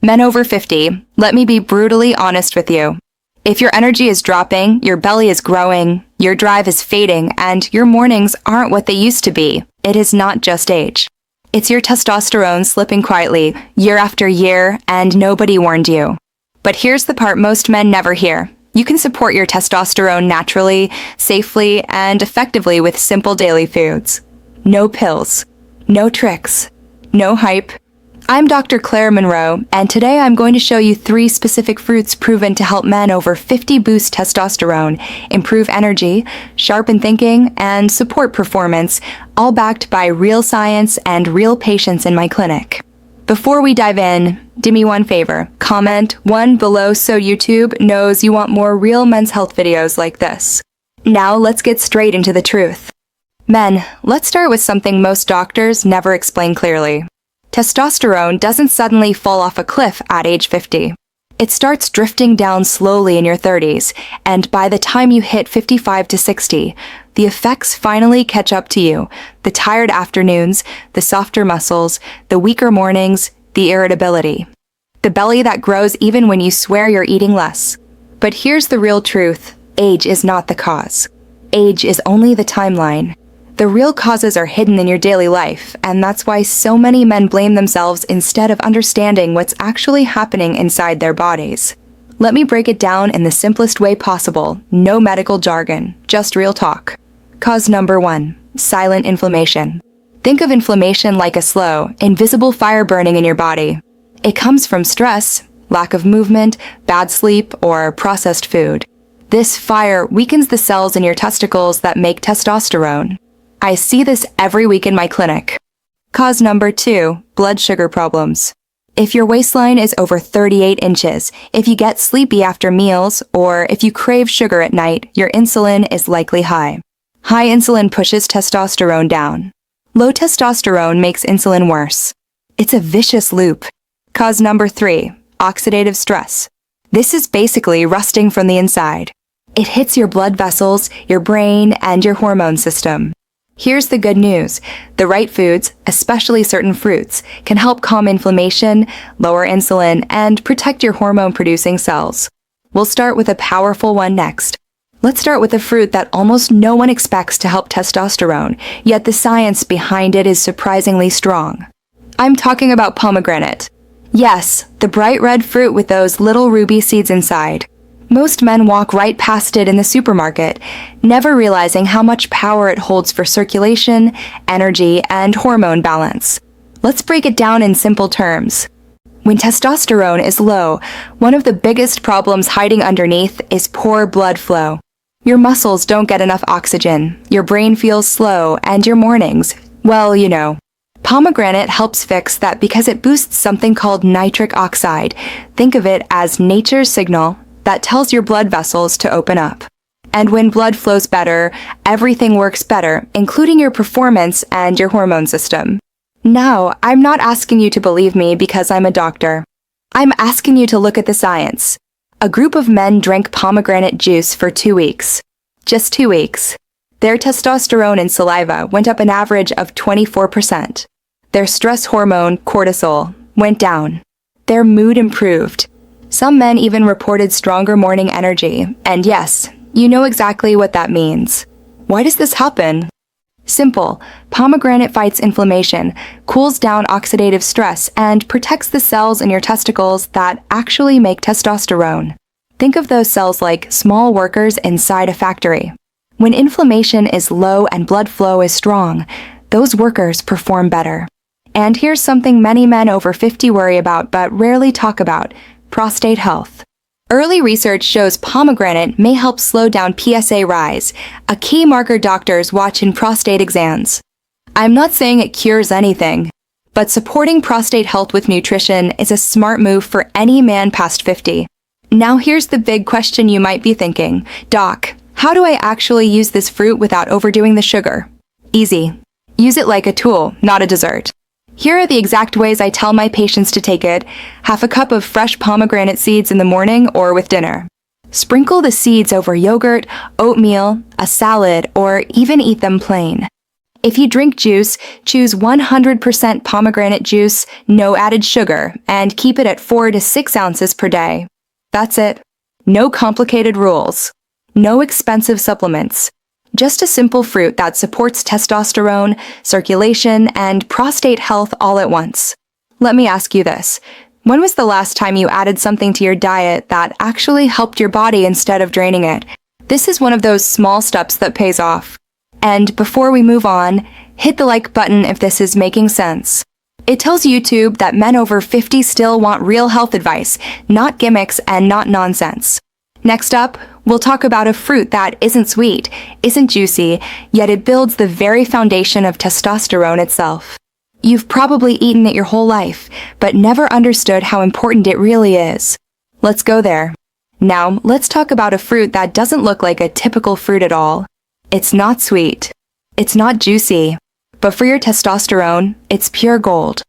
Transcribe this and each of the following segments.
Men over 50, let me be brutally honest with you. If your energy is dropping, your belly is growing, your drive is fading, and your mornings aren't what they used to be, it is not just age. It's your testosterone slipping quietly, year after year, and nobody warned you. But here's the part most men never hear. You can support your testosterone naturally, safely, and effectively with simple daily foods. No pills. No tricks. No hype. I'm Dr. Claire Monroe, and today I'm going to show you 3 specific fruits proven to help men over 50 boost testosterone, improve energy, sharpen thinking, and support performance, all backed by real science and real patients in my clinic. Before we dive in, do me one favor, comment 1 below so YouTube knows you want more real men's health videos like this. Now let's get straight into the truth. Men, let's start with something most doctors never explain clearly. Testosterone doesn't suddenly fall off a cliff at age 50. It starts drifting down slowly in your 30s, and by the time you hit 55 to 60, the effects finally catch up to you. The tired afternoons, the softer muscles, the weaker mornings, the irritability. The belly that grows even when you swear you're eating less. But here's the real truth. Age is not the cause. Age is only the timeline. The real causes are hidden in your daily life, and that's why so many men blame themselves instead of understanding what's actually happening inside their bodies. Let me break it down in the simplest way possible. No medical jargon, just real talk. Cause number 1, silent inflammation. Think of inflammation like a slow, invisible fire burning in your body. It comes from stress, lack of movement, bad sleep, or processed food. This fire weakens the cells in your testicles that make testosterone. I see this every week in my clinic. Cause number 2, blood sugar problems. If your waistline is over 38 inches, if you get sleepy after meals, or if you crave sugar at night, your insulin is likely high. High insulin pushes testosterone down. Low testosterone makes insulin worse. It's a vicious loop. Cause number 3, oxidative stress. This is basically rusting from the inside. It hits your blood vessels, your brain, and your hormone system. Here's the good news. The right foods, especially certain fruits, can help calm inflammation, lower insulin, and protect your hormone-producing cells. We'll start with a powerful one next. Let's start with a fruit that almost no one expects to help testosterone, yet the science behind it is surprisingly strong. I'm talking about pomegranate. Yes, the bright red fruit with those little ruby seeds inside. Most men walk right past it in the supermarket, never realizing how much power it holds for circulation, energy, and hormone balance. Let's break it down in simple terms. When testosterone is low, one of the biggest problems hiding underneath is poor blood flow. Your muscles don't get enough oxygen, your brain feels slow, and your mornings, well, you know. Pomegranate helps fix that because it boosts something called nitric oxide. Think of it as nature's signal that tells your blood vessels to open up. And when blood flows better, everything works better, including your performance and your hormone system. Now, I'm not asking you to believe me because I'm a doctor. I'm asking you to look at the science. A group of men drank pomegranate juice for 2 weeks. Just 2 weeks. Their testosterone in saliva went up an average of 24%. Their stress hormone, cortisol, went down. Their mood improved. Some men even reported stronger morning energy, and yes, you know exactly what that means. Why does this happen? Simple. Pomegranate fights inflammation, cools down oxidative stress, and protects the cells in your testicles that actually make testosterone. Think of those cells like small workers inside a factory. When inflammation is low and blood flow is strong, those workers perform better. And here's something many men over 50 worry about but rarely talk about: prostate health. Early research shows pomegranate may help slow down PSA rise, a key marker doctors watch in prostate exams. I'm not saying it cures anything, but supporting prostate health with nutrition is a smart move for any man past 50. Now here's the big question you might be thinking. Doc, how do I actually use this fruit without overdoing the sugar? Easy. Use it like a tool, not a dessert. Here are the exact ways I tell my patients to take it. Half a cup of fresh pomegranate seeds in the morning or with dinner. Sprinkle the seeds over yogurt, oatmeal, a salad, or even eat them plain. If you drink juice, choose 100% pomegranate juice, no added sugar, and keep it at 4 to 6 ounces per day. That's it. No complicated rules. No expensive supplements. Just a simple fruit that supports testosterone, circulation, and prostate health all at once. Let me ask you this. When was the last time you added something to your diet that actually helped your body instead of draining it? This is one of those small steps that pays off. And before we move on, hit the like button if this is making sense. It tells YouTube that men over 50 still want real health advice, not gimmicks and not nonsense. Next up, we'll talk about a fruit that isn't sweet, isn't juicy, yet it builds the very foundation of testosterone itself. You've probably eaten it your whole life, but never understood how important it really is. Let's go there. Now, let's talk about a fruit that doesn't look like a typical fruit at all. It's not sweet. It's not juicy. But for your testosterone, it's pure gold.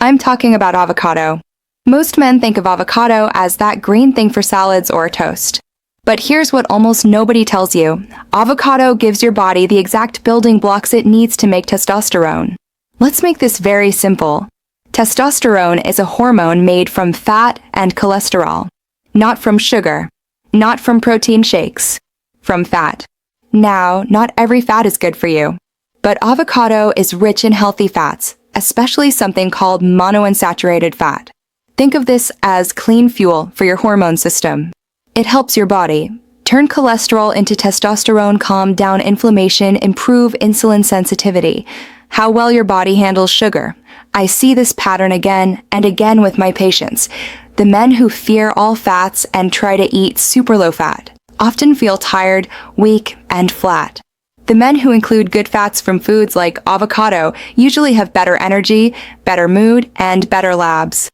I'm talking about avocado. Most men think of avocado as that green thing for salads or toast. But here's what almost nobody tells you. Avocado gives your body the exact building blocks it needs to make testosterone. Let's make this very simple. Testosterone is a hormone made from fat and cholesterol. Not from sugar. Not from protein shakes. From fat. Now, not every fat is good for you, but avocado is rich in healthy fats, especially something called monounsaturated fat. Think of this as clean fuel for your hormone system. It helps your body turn cholesterol into testosterone, calm down inflammation, improve insulin sensitivity, how well your body handles sugar. I see this pattern again and again with my patients. The men who fear all fats and try to eat super low fat often feel tired, weak, and flat. The men who include good fats from foods like avocado usually have better energy, better mood, and better labs.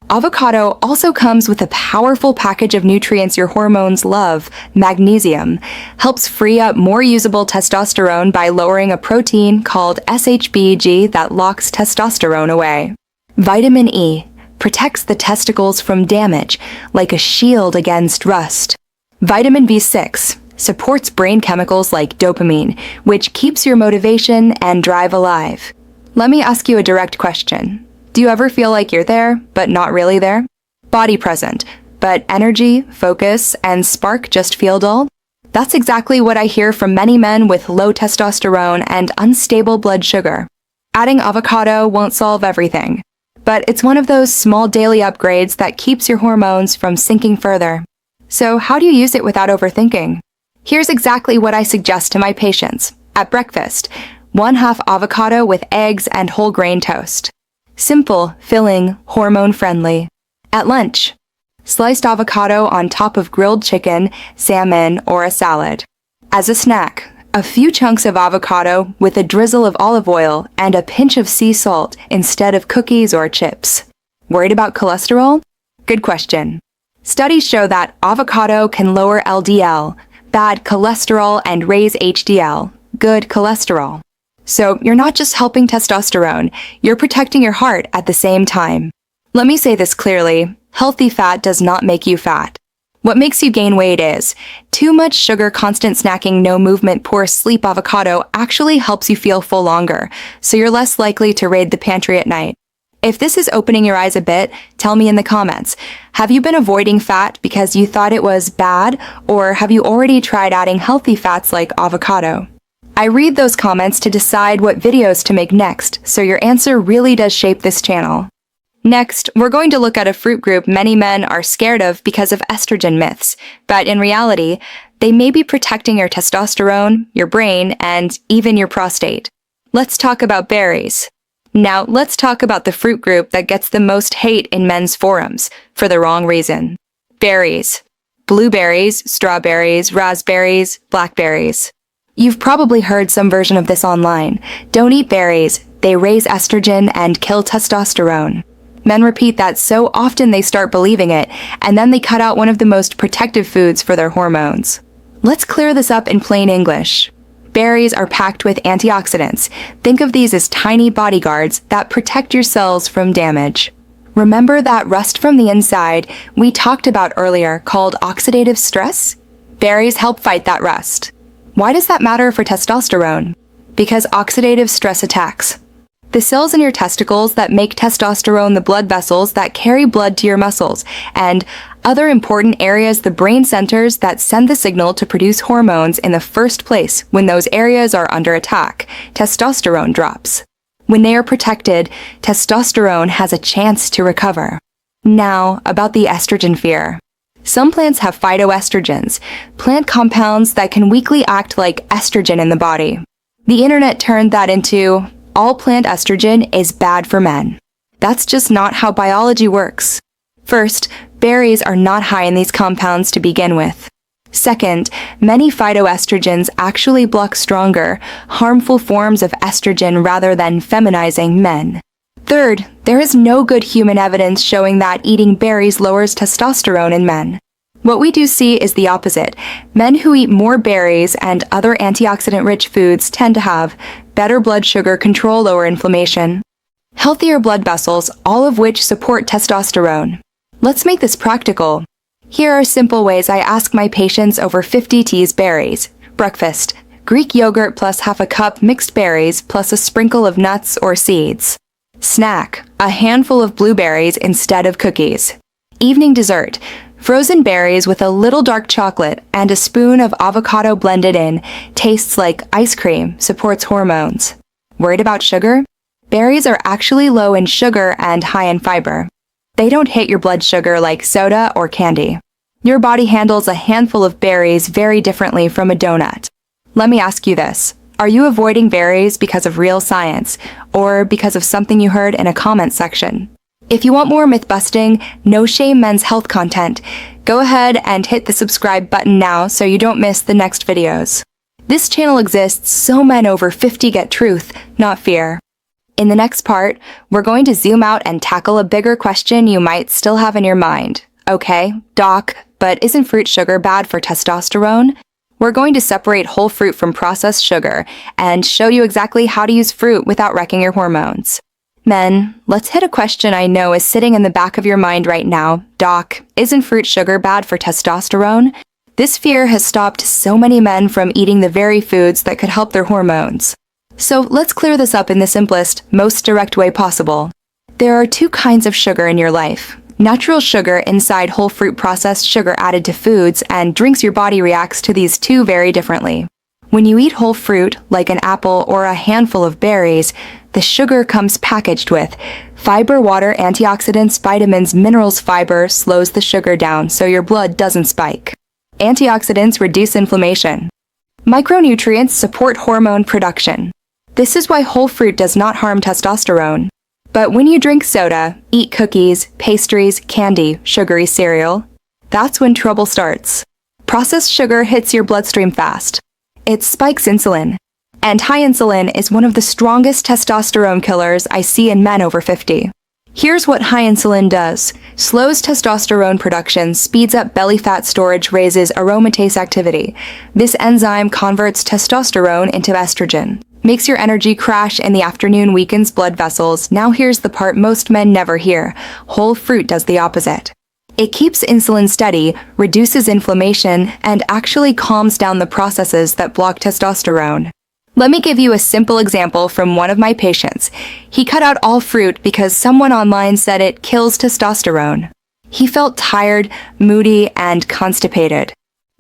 Avocado also comes with a powerful package of nutrients your hormones love, magnesium, helps free up more usable testosterone by lowering a protein called SHBG that locks testosterone away. Vitamin E protects the testicles from damage, like a shield against rust. Vitamin B6 supports brain chemicals like dopamine, which keeps your motivation and drive alive. Let me ask you a direct question. Do you ever feel like you're there, but not really there? Body present, but energy, focus, and spark just feel dull? That's exactly what I hear from many men with low testosterone and unstable blood sugar. Adding avocado won't solve everything, but it's one of those small daily upgrades that keeps your hormones from sinking further. So how do you use it without overthinking? Here's exactly what I suggest to my patients. At breakfast, 1/2 avocado with eggs and whole grain toast. Simple, filling, hormone-friendly. At lunch, sliced avocado on top of grilled chicken, salmon, or a salad. As a snack, a few chunks of avocado with a drizzle of olive oil and a pinch of sea salt instead of cookies or chips. Worried about cholesterol? Good question. Studies show that avocado can lower LDL, bad cholesterol, and raise HDL, good cholesterol. So you're not just helping testosterone, you're protecting your heart at the same time. Let me say this clearly, healthy fat does not make you fat. What makes you gain weight is too much sugar, constant snacking, no movement, poor sleep. Avocado actually helps you feel full longer, so you're less likely to raid the pantry at night. If this is opening your eyes a bit, tell me in the comments. Have you been avoiding fat because you thought it was bad, or have you already tried adding healthy fats like avocado? I read those comments to decide what videos to make next, so your answer really does shape this channel. Next, we're going to look at a fruit group many men are scared of because of estrogen myths, but in reality, they may be protecting your testosterone, your brain, and even your prostate. Let's talk about berries. Now, let's talk about the fruit group that gets the most hate in men's forums, for the wrong reason. Berries. Blueberries, strawberries, raspberries, blackberries. You've probably heard some version of this online. Don't eat berries. They raise estrogen and kill testosterone. Men repeat that so often they start believing it, and then they cut out one of the most protective foods for their hormones. Let's clear this up in plain English. Berries are packed with antioxidants. Think of these as tiny bodyguards that protect your cells from damage. Remember that rust from the inside we talked about earlier called oxidative stress? Berries help fight that rust. Why does that matter for testosterone? Because oxidative stress attacks. The cells in your testicles that make testosterone the blood vessels that carry blood to your muscles, and other important areas the brain centers that send the signal to produce hormones in the first place. When those areas are under attack, testosterone drops. When they are protected, testosterone has a chance to recover. Now, about the estrogen fear. Some plants have phytoestrogens, plant compounds that can weakly act like estrogen in the body. The internet turned that into, all plant estrogen is bad for men. That's just not how biology works. First, berries are not high in these compounds to begin with. Second, many phytoestrogens actually block stronger, harmful forms of estrogen rather than feminizing men. Third, there is no good human evidence showing that eating berries lowers testosterone in men. What we do see is the opposite. Men who eat more berries and other antioxidant-rich foods tend to have better blood sugar control, lower inflammation, healthier blood vessels, all of which support testosterone. Let's make this practical. Here are simple ways I ask my patients over 50 to use berries. Breakfast: Greek yogurt plus half a cup mixed berries plus a sprinkle of nuts or seeds. Snack: a handful of blueberries instead of cookies. Evening dessert: frozen berries with a little dark chocolate and a spoon of avocado blended in. Tastes like ice cream, supports hormones. Worried about sugar? Berries are actually low in sugar and high in fiber. They don't hit your blood sugar like soda or candy. Your body handles a handful of berries very differently from a donut. Let me ask you this. Are you avoiding berries because of real science, or because of something you heard in a comment section? If you want more myth-busting, no-shame men's health content, go ahead and hit the subscribe button now so you don't miss the next videos. This channel exists so men over 50 get truth, not fear. In the next part, we're going to zoom out and tackle a bigger question you might still have in your mind. Okay, doc, but isn't fruit sugar bad for testosterone? We're going to separate whole fruit from processed sugar and show you exactly how to use fruit without wrecking your hormones. Men, let's hit a question I know is sitting in the back of your mind right now. Doc, isn't fruit sugar bad for testosterone? This fear has stopped so many men from eating the very foods that could help their hormones. So let's clear this up in the simplest, most direct way possible. There are two kinds of sugar in your life. Natural sugar inside whole fruit, processed sugar added to foods and drinks. Your body reacts to these two very differently. When you eat whole fruit, like an apple or a handful of berries, the sugar comes packaged with fiber, water, antioxidants, vitamins, minerals. Fiber slows the sugar down so your blood doesn't spike. Antioxidants reduce inflammation. Micronutrients support hormone production. This is why whole fruit does not harm testosterone. But when you drink soda, eat cookies, pastries, candy, sugary cereal, that's when trouble starts. Processed sugar hits your bloodstream fast. It spikes insulin. And high insulin is one of the strongest testosterone killers I see in men over 50. Here's what high insulin does. Slows testosterone production, speeds up belly fat storage, raises aromatase activity. This enzyme converts testosterone into estrogen. Makes your energy crash in the afternoon, weakens blood vessels. Now here's the part most men never hear. Whole fruit does the opposite. It keeps insulin steady, reduces inflammation, and actually calms down the processes that block testosterone. Let me give you a simple example from one of my patients. He cut out all fruit because someone online said it kills testosterone. He felt tired, moody, and constipated.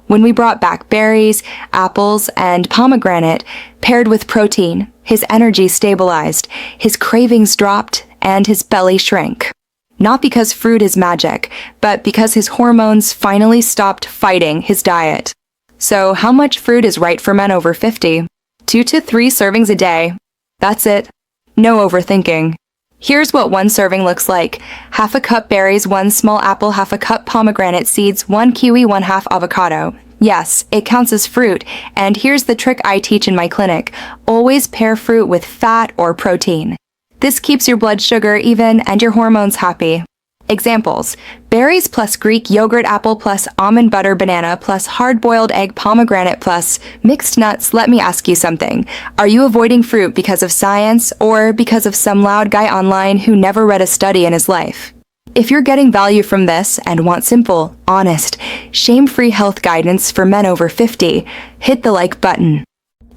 When we brought back berries, apples, and pomegranate, paired with protein, his energy stabilized, his cravings dropped, and his belly shrank. Not because fruit is magic, but because his hormones finally stopped fighting his diet. So how much fruit is right for men over 50? 2 to 3 servings a day. That's it. No overthinking. Here's what one serving looks like. Half a cup berries, 1 small apple, half a cup pomegranate seeds, 1 kiwi, 1/2 avocado. Yes, it counts as fruit, and here's the trick I teach in my clinic. Always pair fruit with fat or protein. This keeps your blood sugar even and your hormones happy. Examples: berries plus Greek yogurt, apple plus almond butter, banana plus hard-boiled egg, pomegranate plus mixed nuts. Let me ask you something. Are you avoiding fruit because of science or because of some loud guy online who never read a study in his life? If you're getting value from this and want simple, honest, shame-free health guidance for men over 50, hit the like button.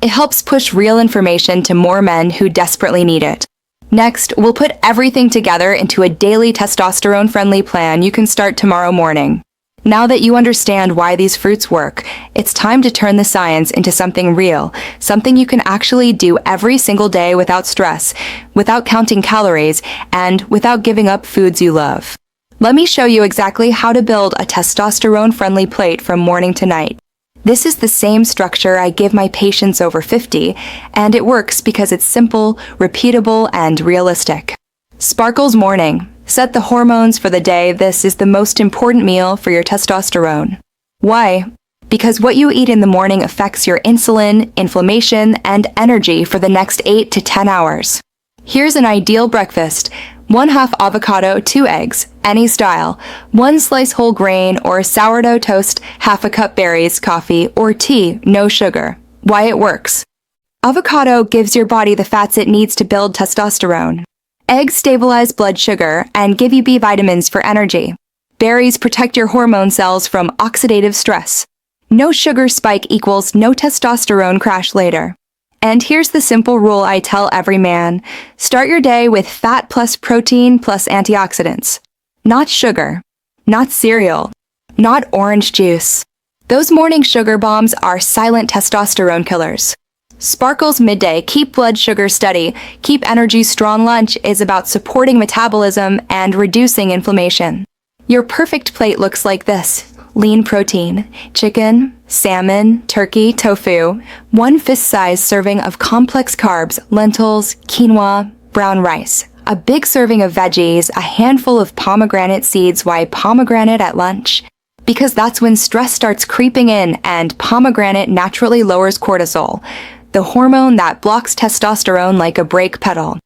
It helps push real information to more men who desperately need it. Next, we'll put everything together into a daily testosterone-friendly plan you can start tomorrow morning. Now that you understand why these fruits work, it's time to turn the science into something real, something you can actually do every single day without stress, without counting calories, and without giving up foods you love. Let me show you exactly how to build a testosterone-friendly plate from morning to night. This is the same structure I give my patients over 50, and it works because it's simple, repeatable, and realistic. Sparkles Morning. Set the hormones for the day. This is the most important meal for your testosterone. Why? Because what you eat in the morning affects your insulin, inflammation, and energy for the next 8 to 10 hours. Here's an ideal breakfast. 1/2 avocado, 2 eggs, any style, 1 slice whole grain or sourdough toast, 1/2 cup berries, coffee, or tea, no sugar. Why it works. Avocado gives your body the fats it needs to build testosterone. Eggs stabilize blood sugar and give you B vitamins for energy. Berries protect your hormone cells from oxidative stress. No sugar spike equals no testosterone crash later. And here's the simple rule I tell every man. Start your day with fat plus protein plus antioxidants. Not sugar. Not cereal. Not orange juice. Those morning sugar bombs are silent testosterone killers. Sparkles Midday. Keep blood sugar steady. Keep energy strong. Lunch is about supporting metabolism and reducing inflammation. Your perfect plate looks like this. Lean protein, chicken, salmon, turkey, tofu, 1 fist-sized serving of complex carbs, lentils, quinoa, brown rice, a big serving of veggies, a handful of pomegranate seeds. Why pomegranate at lunch? Because that's when stress starts creeping in, and pomegranate naturally lowers cortisol, the hormone that blocks testosterone like a brake pedal.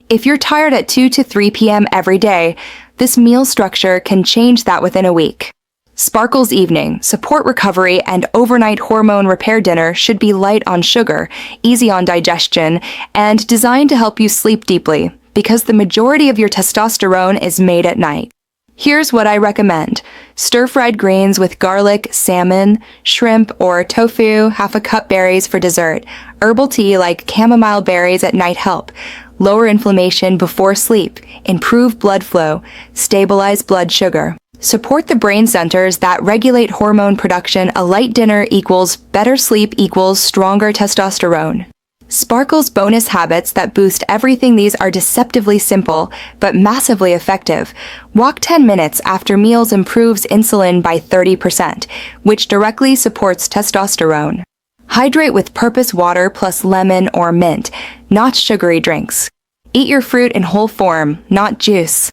If you're tired at 2 to 3 p.m. every day, this meal structure can change that within a week. Sparkles Evening. Support recovery and overnight hormone repair dinner should be light on sugar, easy on digestion, and designed to help you sleep deeply, because the majority of your testosterone is made at night. Here's what I recommend. Stir-fried greens with garlic, salmon, shrimp, or tofu, 1/2 cup berries for dessert. Herbal tea like chamomile berries at night help. Lower inflammation before sleep, improve blood flow, stabilize blood sugar. Support the brain centers that regulate hormone production. A light dinner equals better sleep equals stronger testosterone. Sparkles bonus habits that boost everything. These are deceptively simple, but massively effective. Walk 10 minutes after meals improves insulin by 30%, which directly supports testosterone. Hydrate with purpose water plus lemon or mint, not sugary drinks. Eat your fruit in whole form, not juice.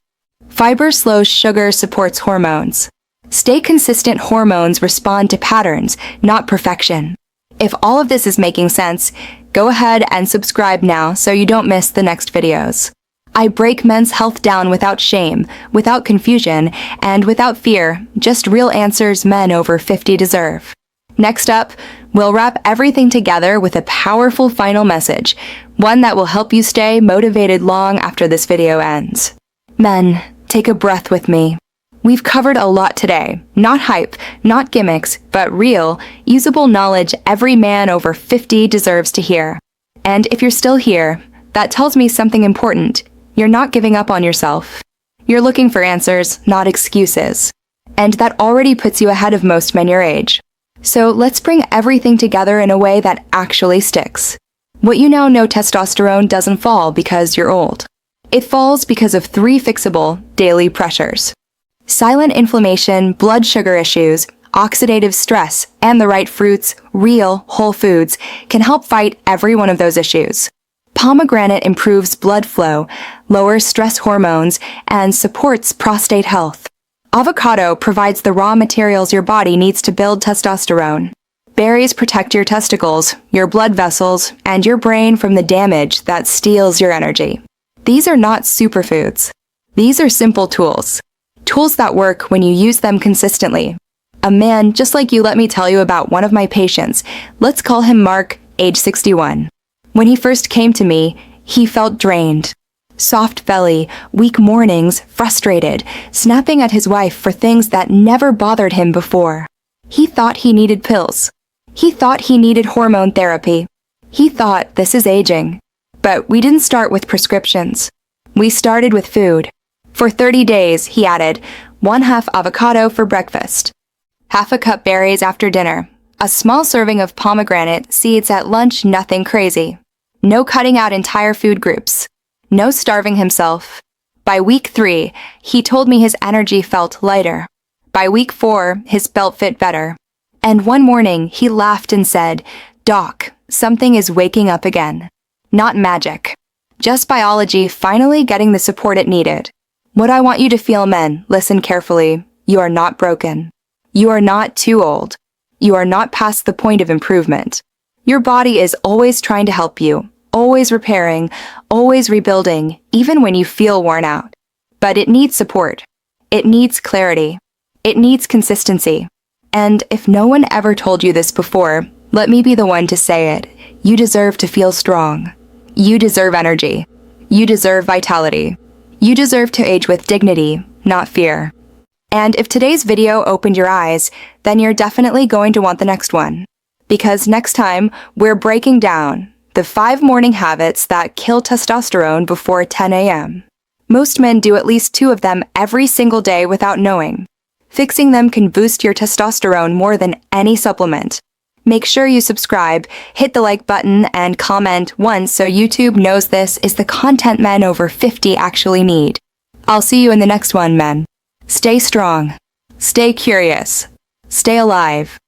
Fiber slows sugar, supports hormones. Stay consistent. Hormones respond to patterns, not perfection. If all of this is making sense, go ahead and subscribe now so you don't miss the next videos. I break men's health down without shame, without confusion, and without fear, just real answers men over 50 deserve. Next up, we'll wrap everything together with a powerful final message, one that will help you stay motivated long after this video ends. Men, take a breath with me. We've covered a lot today. Not hype, not gimmicks, but real, usable knowledge every man over 50 deserves to hear. And if you're still here, that tells me something important. You're not giving up on yourself. You're looking for answers, not excuses. And that already puts you ahead of most men your age. So let's bring everything together in a way that actually sticks. What you now know: testosterone doesn't fall because you're old. It falls because of 3 fixable daily pressures. Silent inflammation, blood sugar issues, oxidative stress, and the right fruits, real, whole foods, can help fight every one of those issues. Pomegranate improves blood flow, lowers stress hormones, and supports prostate health. Avocado provides the raw materials your body needs to build testosterone. Berries protect your testicles, your blood vessels, and your brain from the damage that steals your energy. These are not superfoods. These are simple tools. Tools that work when you use them consistently. A man just like you. Let me tell you about one of my patients. Let's call him Mark, age 61. When he first came to me, he felt drained. Soft belly, weak mornings, frustrated, snapping at his wife for things that never bothered him before. He thought he needed pills. He thought he needed hormone therapy. He thought this is aging. But we didn't start with prescriptions. We started with food. For 30 days, he added 1/2 avocado for breakfast, 1/2 cup berries after dinner, a small serving of pomegranate seeds at lunch, nothing crazy. No cutting out entire food groups. No starving himself. By week 3, he told me his energy felt lighter. By week 4, his belt fit better. And one morning, he laughed and said, "Doc, something is waking up again." Not magic. Just biology finally getting the support it needed. What I want you to feel, men, listen carefully. You are not broken. You are not too old. You are not past the point of improvement. Your body is always trying to help you, always repairing, always rebuilding, even when you feel worn out. But it needs support. It needs clarity. It needs consistency. And if no one ever told you this before, let me be the one to say it. You deserve to feel strong. You deserve energy. You deserve vitality. You deserve to age with dignity, not fear. And if today's video opened your eyes, then you're definitely going to want the next one. Because next time, we're breaking down the 5 morning habits that kill testosterone before 10 a.m. Most men do at least 2 of them every single day without knowing. Fixing them can boost your testosterone more than any supplement. Make sure you subscribe, hit the like button, and comment once so YouTube knows this is the content men over 50 actually need. I'll see you in the next one, men. Stay strong. Stay curious. Stay alive.